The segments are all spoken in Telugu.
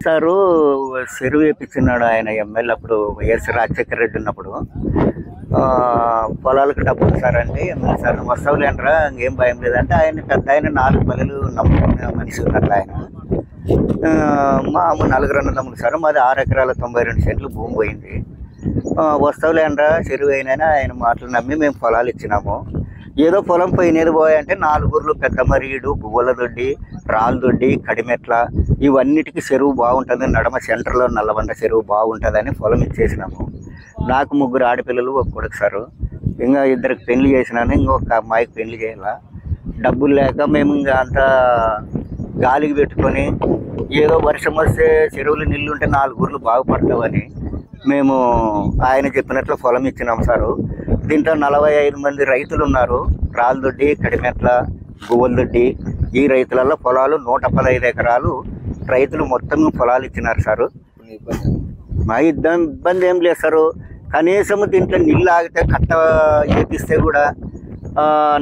సారు చెరువు వేయించినాడు ఆయన ఎమ్మెల్యే అప్పుడు వైఎస్ రాజశేఖర రెడ్డి ఉన్నప్పుడు. పొలాలకు డబ్బులు సార్ అంటే ఎమ్మెల్యే సార్ వస్తావులేంట్రా ఇంకేం భయం లేదంటే ఆయన పెద్ద ఆయన 4 పల్లెలు నమ్ముకున్న మనిషి ఉన్నట్లు ఆయన. మా 4 అన్నదమ్ములు సార్, మాది 6 ఎకరాల 92 సెంట్లు భూమి పోయింది. వస్తావులేంట్రా చెరువు అయినా ఆయన మాటలు నమ్మి మేము పొలాలు ఇచ్చినాము. ఏదో పొలం పోయినది పోయంటే 4 ఊర్లు పెద్ద మరీడు, గువ్వల దొడ్డి, రాళ్ళ దొడ్డి, కడిమెట్ల ఇవన్నిటికీ చెరువు బాగుంటుంది, నడమ సెంటర్లో నల్లబండ చెరువు బాగుంటుందని పొలం ఇచ్చేసినాము. నాకు 3 ఆడపిల్లలు, 1 కొడుకు సారు. ఇంకా 2కి పెళ్లి చేసినాను, ఇంకొక అమ్మాయికి పెళ్లి చేయాల. డబ్బులు లేక మేము ఇంకా అంతా గాలికి పెట్టుకొని ఏదో వర్షం వస్తే చెరువులు నీళ్ళుంటే 4 ఊర్లు బాగుపడతామని మేము ఆయన చెప్పినట్లు పొలం ఇచ్చినాం సారు. దీంట్లో 45 మంది రైతులు ఉన్నారు. రాళ్ళదొడ్డి, కడిమెట్ల, గువ్వలదొడ్డి ఈ రైతులలో పొలాలు 115 ఎకరాలు రైతులు మొత్తం పొలాలు ఇచ్చినారు సారు. మా ఇబ్బంది ఏం లేదు సారు. కనీసం దీంట్లో నీళ్ళు ఆగితే కట్ట వేపిస్తే కూడా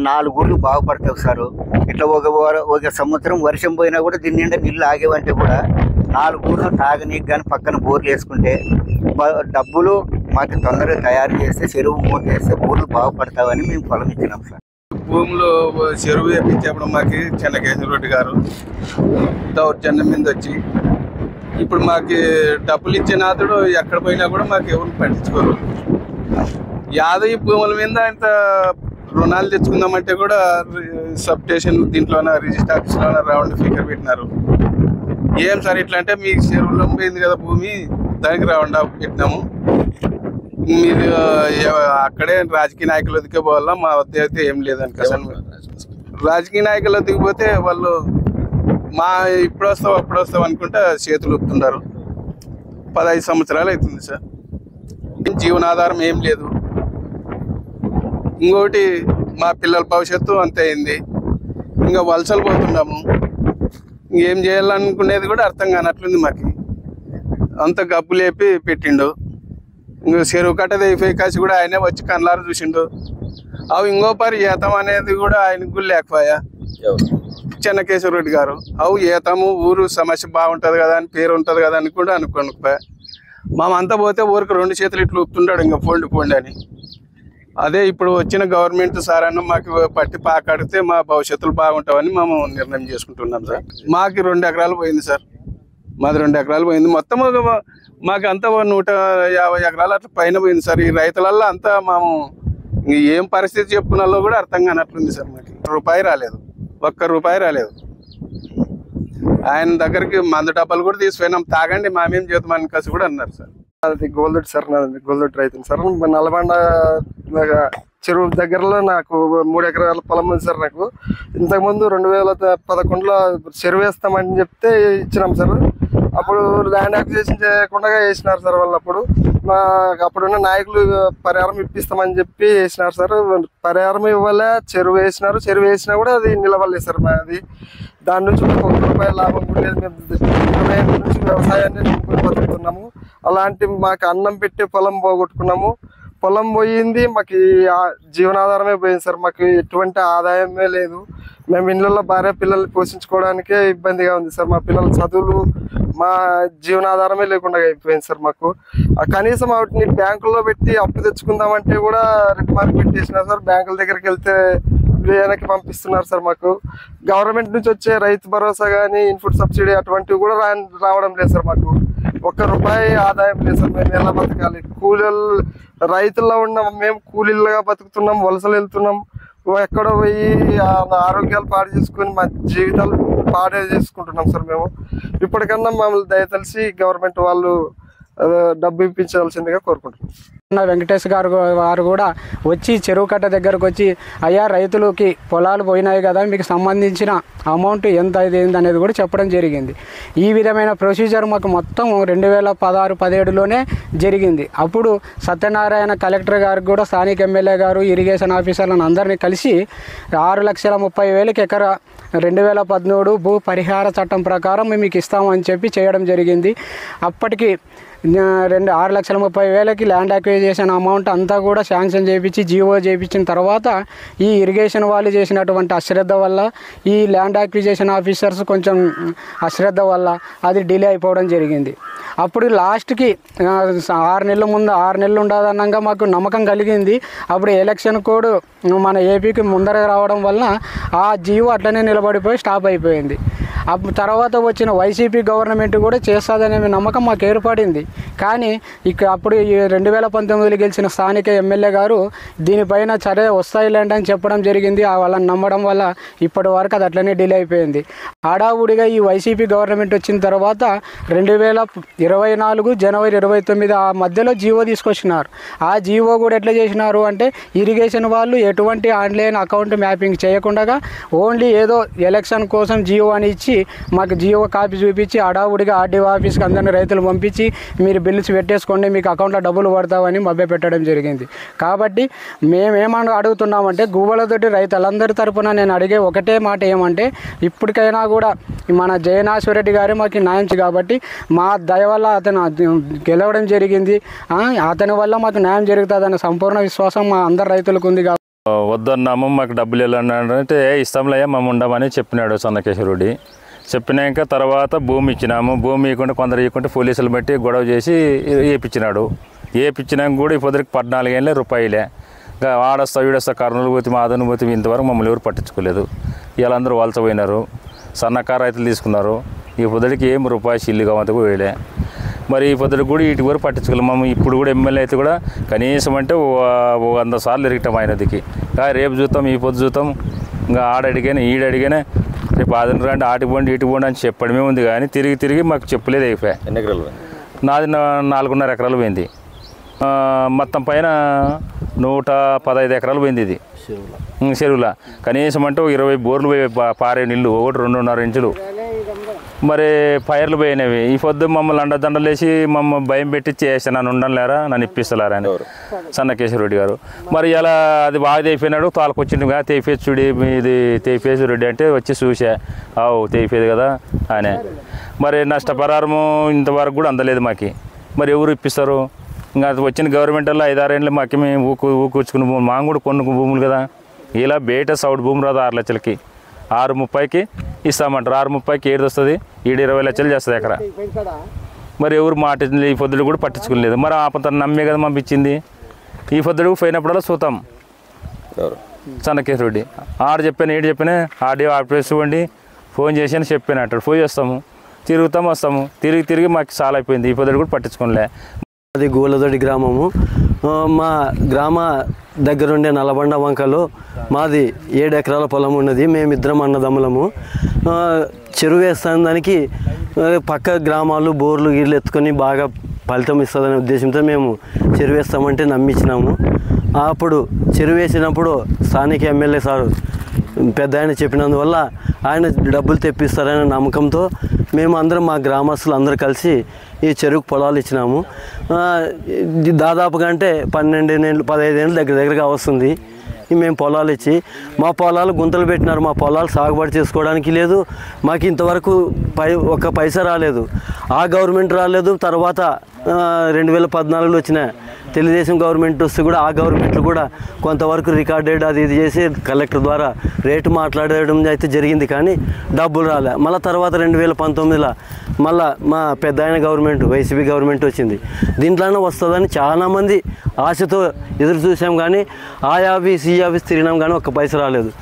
4 ఊర్లు బాగుపడతావు సారు. ఇట్లా ఒక సంవత్సరం వర్షం పోయినా కూడా దీని నిండా నీళ్ళు ఆగేవంటే కూడా 4 ఊర్లు తాగనీకి కానీ పక్కన బోర్లు వేసుకుంటే డబ్బులు మాకు తొందరగా తయారు చేస్తే చెరువు మూతేస్తే ఊర్లు బాగుపడతావని మేము పొలం ఇచ్చినాం సార్. భూమిలో చెరువు వేపించేప్పుడు మాకు చెన్నకేశ్వర రెడ్డి గారు దౌర్జన్యం మీద వచ్చి ఇప్పుడు మాకు డబ్బులు ఇచ్చిన అతడు ఎక్కడ పోయినా కూడా మాకు ఎవరు పట్టించుకోరు. యాదవ్ భూముల మీద ఇంత రుణాలు తెచ్చుకుందామంటే కూడా సబ్ స్టేషన్ దీంట్లోనే రిజిస్టర్ ఆఫీస్లోనే రౌండ్ ఫిగర్ పెట్టినారు. ఏం సార్ ఇట్లా అంటే మీ చెరువులో పోయింది కదా భూమి, దానికి రౌండ్ ఆఫ్ పెట్టినాము, మీరు అక్కడే రాజకీయ నాయకులు వదికే పోవాలా, మా వద్ద అయితే ఏం లేదని అసలు. రాజకీయ నాయకులు వదికిపోతే వాళ్ళు మా ఇప్పుడు వస్తావు అప్పుడు వస్తావు అనుకుంటే చేతులు ఒప్పుతున్నారు. 15 సంవత్సరాలు అవుతుంది సార్, జీవనాధారం ఏం లేదు. ఇంకోటి మా పిల్లల భవిష్యత్తు అంతే అయింది. ఇంకా వలసలు పోతున్నాము, ఇంకేం చేయాలనుకునేది కూడా అర్థం కానట్లుంది మాకు. అంత గబ్బు లేపి పెట్టిండు. ఇంకో చెరువు కట్టది అయిపోయి కాసి కూడా ఆయనే వచ్చి కళ్ళారు చూసిండు. అవి ఇంకో పరి ఏతం అనేది కూడా ఆయనకు కూడా లేకపోయా చెన్నకేశ్వర రెడ్డి గారు. అవు ఏతము ఊరు సమస్య బాగుంటుంది కదా అని పేరు ఉంటుంది కదా అని కూడా అనుకోకపోయా. మామంతా పోతే ఊరికి 2 చేతులు ఇట్లు ఊపుతుంటాడు ఇంకా పోండి అని. అదే ఇప్పుడు వచ్చిన గవర్నమెంట్ సార్ అన్న మాకు పట్టి పాకాడితే మా భవిష్యత్తులు బాగుంటామని మేము నిర్ణయం చేసుకుంటున్నాం సార్. మాకు 2 ఎకరాలు పోయింది సార్, మాది 2 ఎకరాలు పోయింది. మొత్తం మాకు అంతా 150 ఎకరాలు అట్లా పైన పోయింది సార్. ఈ రైతులల్లో అంతా మేము ఏం పరిస్థితి చెప్పుకున్నాలో కూడా అర్థం కానట్లుంది సార్. మాకు రూపాయి రాలేదు, 1 రూపాయి రాలేదు. ఆయన దగ్గరికి మందు డబ్బాలు కూడా తీసుకుపోయినాం, తాగండి మామేం చేద్దామని కసి కూడా అన్నారు సార్. అది గోల్దొడ్డి సార్, నాది గోల్దొడ్డి రైతుని సార్. నల్లబండ చెరువు దగ్గరలో నాకు 3 ఎకరాల పొలం ఉంది సార్. నాకు ఇంతకుముందు 2011లో చెరువు వేస్తామని చెప్తే ఇచ్చినాం సార్. అప్పుడు ల్యాండ్ అక్విజిషన్ చేయకుండా వేసినారు సార్ వాళ్ళు. అప్పుడున్న నాయకులు పరిహారం ఇప్పిస్తామని చెప్పి వేసినారు సార్. పరిహారం ఇవ్వలే, చెరువు వేసినారు. చెరువు వేసినా కూడా అది నిలవలేదు సార్. అది దాని నుంచి మాకు 1 రూపాయి లాభం కూడా లేదు. మేము 20 ఏళ్ళ నుంచి వ్యవసాయాన్ని నమ్ముకుని బతుకుతున్నాము. అలాంటి మాకు అన్నం పెట్టి పొలం పోగొట్టుకున్నాము. పొలం పోయింది, మాకు జీవనాధారమే పోయింది సార్. మాకు ఎటువంటి ఆదాయమే లేదు. మేము ఇళ్ళల్లో భార్య పిల్లల్ని పోషించుకోవడానికే ఇబ్బందిగా ఉంది సార్. మా పిల్లల చదువులు, మా జీవనాధారమే లేకుండా అయిపోయింది సార్. మాకు కనీసం వాటిని బ్యాంకుల్లో పెట్టి అప్పు తెచ్చుకుందామంటే కూడా రెడ్ మార్క్ పెట్టేసినారు సార్. బ్యాంకుల దగ్గరికి వెళ్తే వెనక్కి పంపిస్తున్నారు సార్. మాకు గవర్నమెంట్ నుంచి వచ్చే రైతు భరోసా కానీ ఇన్పుట్ సబ్సిడీ అటువంటివి కూడా రావడం లేదు సార్. మాకు 1 రూపాయి ఆదాయం లేదు సార్. మేము ఎలా బతకాలి? రైతుల్లో ఉన్న మేము కూలీలుగా బతుకుతున్నాం, వలసలు వెళ్తున్నాం. ఎక్కడో పోయి ఆరోగ్యాలు పాడు చేసుకొని మా జీవితాలు పాడే చేసుకుంటున్నాం సార్. మేము ఇప్పటికన్నా మమ్మల్ని దయతలిసి గవర్నమెంట్ వాళ్ళు డబ్బు ఇప్పించాల్సిందిగా కోరుకుంటున్నాం. వెంకటేష్ వారు కూడా వచ్చి చెరువు కట్ట దగ్గరకు వచ్చి, అయ్యా రైతులకి పొలాలు పోయినాయి కదా, మీకు సంబంధించిన అమౌంట్ ఎంత అయింది అనేది కూడా చెప్పడం జరిగింది. ఈ విధమైన ప్రొసీజర్ మాకు మొత్తం 2016-17లోనే జరిగింది. అప్పుడు సత్యనారాయణ కలెక్టర్ గారికి కూడా స్థానిక ఎమ్మెల్యే గారు ఇరిగేషన్ ఆఫీసర్లను అందరినీ కలిసి 6,30,000 ఎకరా 2013 భూ పరిహార చట్టం ప్రకారం మేము మీకు ఇస్తామని చెప్పి చేయడం జరిగింది. అప్పటికి 6,30,000కి ల్యాండ్ అక్విజిషన్ అమౌంట్ అంతా కూడా శాంక్షన్ చేయించి జీవో చేయించిన తర్వాత ఈ ఇరిగేషన్ వాళ్ళు చేసినటువంటి అశ్రద్ధ వల్ల ఈ ల్యాండ్ అక్విజిషన్ ఆఫీసర్స్ కొంచెం అశ్రద్ధ వల్ల అది డిలే అయిపోవడం జరిగింది. అప్పుడు లాస్ట్కి 6 నెలల ముందు 6 నెలలు ఉండదన్నాక మాకు నమ్మకం కలిగింది. అప్పుడు ఎలక్షన్ కోడ్ మన ఏపీకి ముందర రావడం వలన ఆ జీవో అట్లనే నిలబడిపోయి స్టాప్ అయిపోయింది. అప్పుడు తర్వాత వచ్చిన వైసీపీ గవర్నమెంట్ కూడా చేస్తుందనే నమ్మకం మాకు ఏర్పడింది. కానీ అప్పుడు 2019లో గెలిచిన స్థానిక ఎమ్మెల్యే గారు దీనిపైన సరే వస్తాయిలేండి అని చెప్పడం జరిగింది. వాళ్ళని నమ్మడం వల్ల ఇప్పటి వరకు అది అట్లనే డిలే అయిపోయింది. హడావుడిగా ఈ వైసీపీ గవర్నమెంట్ వచ్చిన తర్వాత 2024 జనవరి 29 ఆ మధ్యలో జీవో తీసుకొచ్చినారు. ఆ జీవో కూడా ఎట్లా చేసినారు అంటే ఇరిగేషన్ వాళ్ళు ఎటువంటి ఆన్లైన్ అకౌంట్ మ్యాపింగ్ చేయకుండా ఓన్లీ ఏదో ఎలక్షన్ కోసం జీవో అని ఇచ్చి మాకు జీవో కాపీ చూపించి హడావుడిగా ఆర్డీఓ ఆఫీస్కి అందరినీ రైతులు పంపించి మీరు బిల్స్ పెట్టేసుకోండి మీకు అకౌంట్లో డబ్బులు పడతామని మభ్య పెట్టడం జరిగింది. కాబట్టి మేమేమని అడుగుతున్నామంటే గూబలతోటి రైతులందరి తరపున నేను అడిగే ఒకటే మాట ఏమంటే ఇప్పటికైనా కూడా మన జయనాశ్వరెడ్డి గారే మాకు న్యాయం కాబట్టి మా దయ వల్ల అతను గెలవడం జరిగింది. అతని వల్ల మాకు న్యాయం జరుగుతుందన్న సంపూర్ణ విశ్వాసం మా అందరు రైతులకు ఉంది. వద్దన్నాము మాకు డబ్బులు వెళ్ళంటే ఇస్తాంలే మేము ఉండమని చెప్పినాడు చెన్నకేశ్వరుడి. చెప్పినాక తర్వాత భూమి ఇచ్చినాము. భూమి ఇవ్వకుండా కొందరు ఇవ్వకుంటే పోలీసులు బట్టి గొడవ చేసి వేయించినాడు. వేయించినాక కూడా ఈ పొద్దురికి 14,000 రూపాయలే. ఇంకా ఆడొస్తా వీడొస్తా కర్నూలు పోతే మాదను పోతే ఇంతవరకు మమ్మల్ని ఎవరు పట్టించుకోలేదు. వీళ్ళందరూ వలసపోయినారు. సన్నకారు రైతులు తీసుకున్నారు. ఈ పొద్దుడికి ఏం రూపాయి చిల్లుగా అంత కూడా వేయలే. మరి ఈ పొద్దుడికి కూడా వీటి వరకు పట్టించుకోలేము. ఇప్పుడు కూడా ఎమ్మెల్యే అయితే కూడా కనీసం అంటే 100 సార్లు ఎరిగటం ఆయనదికి. రేపు చూద్దాం ఈ పొద్దు చూద్దాం ఇంకా ఆడడిగానే ఈడడిగానే రేపు ఆదిన రండి ఆటికి పోండి ఇటు పోండి అని చెప్పడమే ఉంది. కానీ తిరిగి మాకు చెప్పలేదు అయిపోయా. ఎన్ని ఎకరాలు పోయింది? నాది 4.5 ఎకరాలు పోయింది. మొత్తం పైన 115 ఎకరాలు పోయింది. ఇది చెరువుల కనీసం అంటే 20 బోర్లు పోయి పారే నీళ్ళు ఒకటి 2.5 ఇంచులు. మరి ఫైర్లు పోయినవి. ఈ పొద్దు మమ్మల్ని అండదండలేసి మమ్మల్ని భయం పెట్టి చేసి నన్ను ఉండలేరా నన్ను ఇప్పిస్తలేరా అని సన్నకేశ్వరరెడ్డి గారు. మరి ఇలా అది బాగా తెయిపోయినాడు. తోలకొచ్చిండుగా తెయిపేసి చూడి ఇది తెయిపేసి రెడ్డి అంటే వచ్చి చూసా తెయిపోయేది కదా అని. మరి నష్టపరిహారము ఇంతవరకు కూడా అందలేదు మాకు. మరి ఎవరు ఇప్పిస్తారు? ఇంకా వచ్చిన గవర్నమెంట్ వల్ల 5-6 ఏళ్ళు మాకు మేము ఊకూర్చుకున్న భూములు మాకు కూడా కొన్ని భూములు కదా. ఇలా బయట సౌడ్ భూమి రాదు 6 లక్షలకి 6.30కి ఇస్తామంటారు. 6.30కి ఏడు వస్తుంది. 20 లక్షలు చేస్తుంది ఎకరా. మరి ఎవరు మాట ఈ పొద్దుడు కూడా పట్టించుకోలేదు. మరి అతను నమ్మే కదా పంపించింది. ఈ పొద్దుడు పోయినప్పుడల్లా చూద్దాం సన్నకేశ్వరెడ్డి ఆడు చెప్పాను ఏడు చెప్పినా ఆడియో ఆపేసి ఇవ్వండి ఫోన్ చేసి అని చెప్పాను అంటాడు. ఫోన్ చేస్తాము తిరుగుతాము వస్తాము. తిరిగి మాకు చాలా అయిపోయింది. ఈ పొద్దుడు కూడా పట్టించుకోలే. అది గోలదొడి గ్రామము. మా గ్రామ దగ్గరుండే నల్లబండ వంకలో మాది 7 ఎకరాల పొలం ఉన్నది. మేమిద్దరం అన్నదమ్ములము. చెరువు వేస్తాను దానికి పక్క గ్రామాలు బోర్లు గీర్లు ఎత్తుకొని బాగా ఫలితం ఇస్తుందనే ఉద్దేశంతో మేము చెరువు వేస్తామంటే నమ్మించినాము. అప్పుడు చెరువు వేసినప్పుడు స్థానిక ఎమ్మెల్యే సారు పెద్ద ఆయన చెప్పినందువల్ల ఆయన డబ్బులు తెప్పిస్తారనే నమ్మకంతో మేము అందరం మా గ్రామస్తులు అందరూ కలిసి ఈ చెరువుకు పొలాలు ఇచ్చినాము. దాదాపుగా అంటే 12 ఏళ్ళు 15 ఏళ్ళు దగ్గరగా వస్తుంది మేము పొలాలు ఇచ్చి. మా పొలాలు గుంతలు పెట్టినారు. మా పొలాలు సాగుబడి చేసుకోవడానికి లేదు. మాకు ఇంతవరకు ఒక్క పైసా రాలేదు. ఆ గవర్నమెంట్ రాలేదు. తర్వాత 2014లో వచ్చిన తెలుగుదేశం గవర్నమెంట్ వస్తే కూడా ఆ గవర్నమెంట్లు కూడా కొంతవరకు రికార్డెడ్ అది ఇది చేసి కలెక్టర్ ద్వారా రేటు మాట్లాడడం అయితే జరిగింది. కానీ డబ్బులు రాలే. మళ్ళీ తర్వాత 2019లో మళ్ళీ మా పెద్ద ఆయన గవర్నమెంట్ వైసీపీ గవర్నమెంట్ వచ్చింది. దీంట్లోనే వస్తుందని చాలామంది ఆశతో ఎదురు చూసాం. కానీ ఆ ఆఫీస్ ఈ ఆఫీస్ తిరిగినాం కానీ ఒక్క పైసా రాలేదు.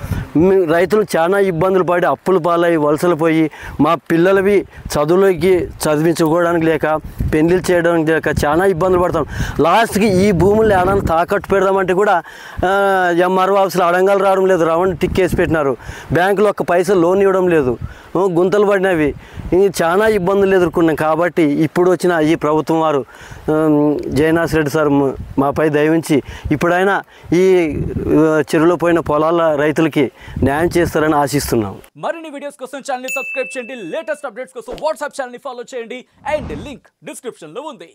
రైతులు చాలా ఇబ్బందులు పడి అప్పులు పాలై వలసలు పోయి మా పిల్లలవి చదువులకి చదివించుకోవడానికి లేక పెళ్లిళ్ళు చేయడానికి లేక చాలా ఇబ్బందులు పడతాం. లాస్ట్కి ఈ భూములు ఏడాది తాకట్టు పెడదామంటే కూడా ఎంఆర్ఓ ఆఫీసులో అడంగాలు రావడం లేదు. రౌండ్ టిక్కేసి పెట్టినారు. బ్యాంకులో ఒక్క పైసా లోన్ ఇవ్వడం లేదు. గుంతలు పడినవి చాలా ఇబ్బందులు ఎదుర్కొన్నాం. కాబట్టి ఇప్పుడు వచ్చిన ఈ ప్రభుత్వం వారు జయనాశ్రెడ్డి సార్ మాపై దయవించి ఇప్పుడైనా ఈ చెరువులో పోయిన పొలాల రైతులకి న్యాయం చేస్తారని ఆశిస్తున్నాం. మరిన్ని వీడియోస్ కోసం ఛానల్ ని సబ్స్క్రైబ్ చేయండి. లేటెస్ట్ అప్డేట్స్ కోసం వాట్సాప్ ఛానల్ ని ఫాలో చేయండి. అండ్ లింక్ డిస్క్రిప్షన్ లో ఉంది.